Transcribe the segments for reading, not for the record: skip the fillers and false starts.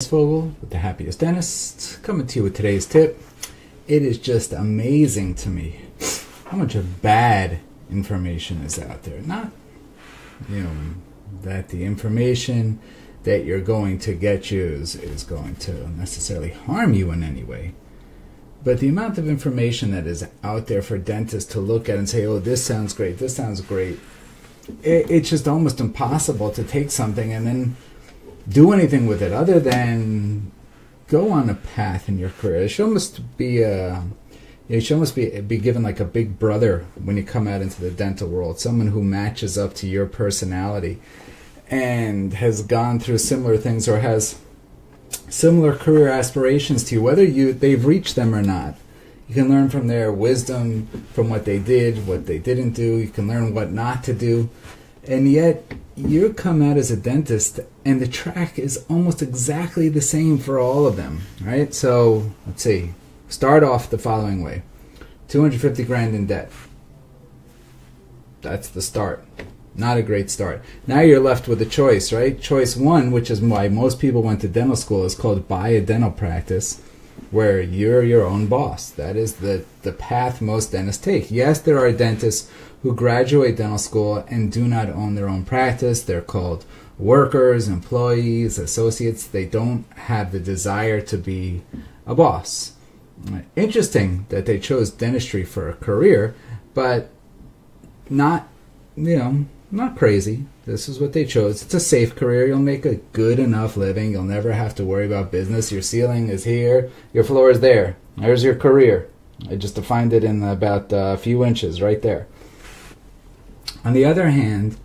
Weisfogel with the Happiest Dentist, coming to you with today's tip. It is just amazing to me how much of bad information is out there. Not, that the information that you're going to get you is going to necessarily harm you in any way. But the amount of information that is out there for dentists to look at and say, oh, this sounds great, this sounds great. It's just almost impossible to take something and then do anything with it other than go on a path in your career. It should almost be be given like a big brother when you come out into the dental world, someone who matches up to your personality and has gone through similar things or has similar career aspirations to you, whether they've reached them or not. You can learn from their wisdom, from what they did, what they didn't do. You can learn what not to do. And yet, you come out as a dentist, and the track is almost exactly the same for all of them, right? So, let's see. Start off the following way. 250 grand in debt. That's the start. Not a great start. Now you're left with a choice, right? Choice one, which is why most people went to dental school, is called buy a dental practice, where you're your own boss. That is the path most dentists take. Yes, there are dentists who graduate dental school and do not own their own practice. They're called workers, employees, associates. They don't have the desire to be a boss. Interesting that they chose dentistry for a career, but not crazy. This is what they chose. It's a safe career. You'll make a good enough living. You'll never have to worry about business. Your ceiling is here. Your floor is there. There's your career. I just defined it in about a few inches right there. On the other hand,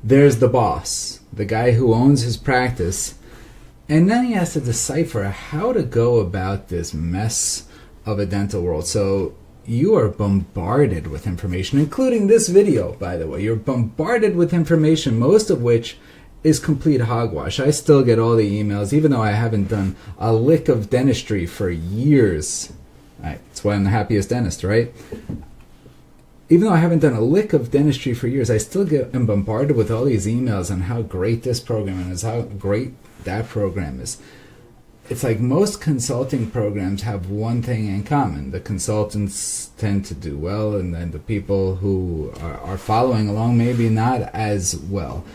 there's the boss, the guy who owns his practice, and then he has to decipher how to go about this mess of a dental world. So you are bombarded with information, including this video, by the way. You're bombarded with information, most of which is complete hogwash. I still get all the emails, even though I haven't done a lick of dentistry for years. That's why I'm the happiest dentist, right? Even though I haven't done a lick of dentistry for years, I still am bombarded with all these emails on how great this program is, how great that program is. It's like most consulting programs have one thing in common. The consultants tend to do well, and then the people who are following along maybe not as well.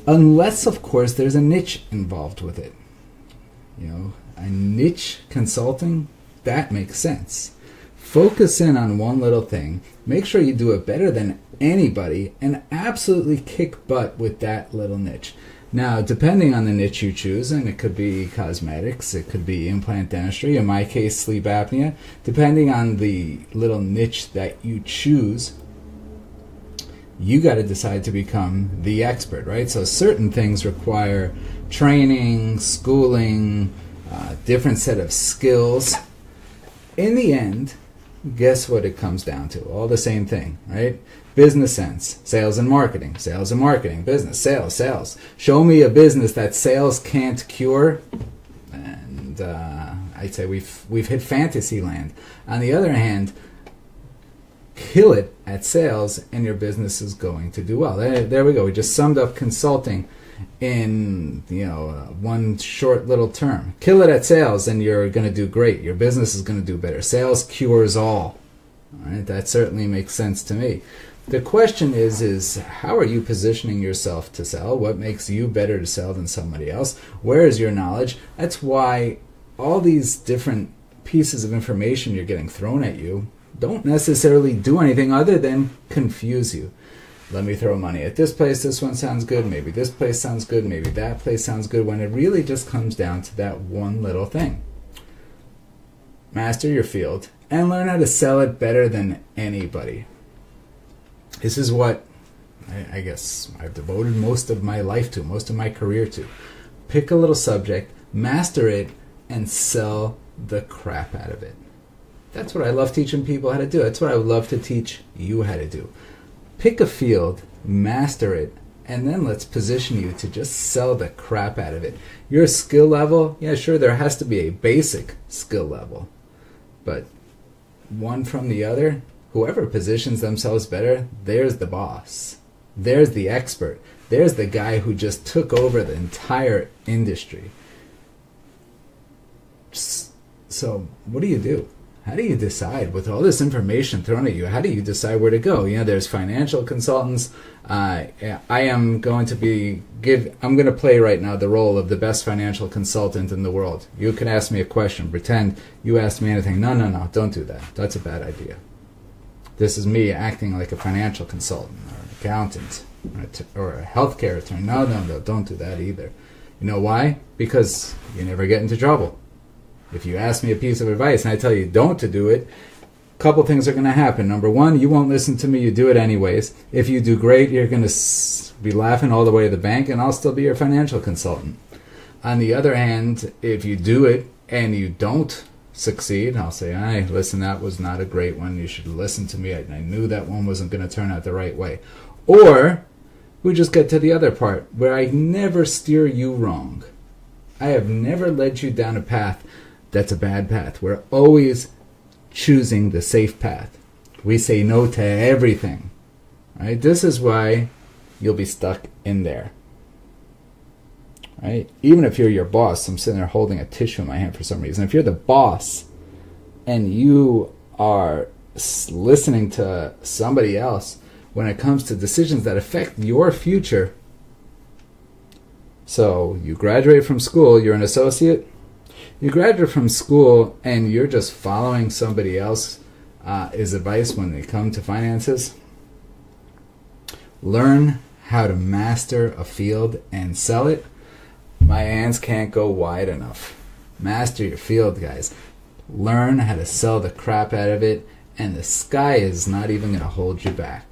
Unless, of course, there's a niche involved with it. A niche consulting, that makes sense. Focus in on one little thing. Make sure you do it better than anybody and absolutely kick butt with that little niche. Now, depending on the niche you choose, and it could be cosmetics, it could be implant dentistry, in my case, sleep apnea, depending on the little niche that you choose, you got to decide to become the expert, right? So certain things require training, schooling, different set of skills. In the end, guess what it comes down to? All the same thing, right? Business sense, sales and marketing, business, sales. Show me a business that sales can't cure, and I'd say we've hit fantasy land. On the other hand, kill it at sales, and your business is going to do well. There we go. We just summed up consulting in one short little term. Kill it at sales, and you're going to do great. Your business is going to do better. Sales cures all. All right, that certainly makes sense to me. The question is how are you positioning yourself to sell? What makes you better to sell than somebody else? Where is your knowledge? That's why all these different pieces of information you're getting thrown at you don't necessarily do anything other than confuse you. Let me throw money at this place. This one sounds good. Maybe this place sounds good. Maybe that place sounds good. When it really just comes down to that one little thing. Master your field and learn how to sell it better than anybody. This is what I guess I've devoted most of my life to, most of my career to. Pick a little subject, master it, and sell the crap out of it. That's what I love teaching people how to do. That's what I would love to teach you how to do. Pick a field, master it, and then let's position you to just sell the crap out of it. Your skill level, yeah, sure, there has to be a basic skill level. But one from the other, whoever positions themselves better, there's the boss. There's the expert. There's the guy who just took over the entire industry. So what do? How do you decide with all this information thrown at you? How do you decide where to go? There's financial consultants. I am going to I'm going to play right now the role of the best financial consultant in the world. You can ask me a question. Pretend you asked me anything. No. Don't do that. That's a bad idea. This is me acting like a financial consultant or an accountant or a healthcare attorney. No. Don't do that either. You know why? Because you never get into trouble. If you ask me a piece of advice and I tell you don't to do it, a couple things are going to happen. Number one, you won't listen to me. You do it anyways. If you do great, you're going to be laughing all the way to the bank, and I'll still be your financial consultant. On the other hand, if you do it and you don't succeed, I'll say, listen, that was not a great one. You should listen to me. I knew that one wasn't going to turn out the right way. Or we just get to the other part where I never steer you wrong. I have never led you down a path that's a bad path. We're always choosing the safe path. We say no to everything. Right? This is why you'll be stuck in there. Right? Even if you're your boss, I'm sitting there holding a tissue in my hand for some reason. If you're the boss and you are listening to somebody else when it comes to decisions that affect your future, so you graduate from school, you're an associate. You graduate from school and you're just following somebody else's advice when they come to finances. Learn how to master a field and sell it. My hands can't go wide enough. Master your field, guys. Learn how to sell the crap out of it, and the sky is not even going to hold you back.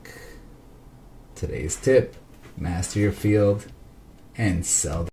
Today's tip: master your field and sell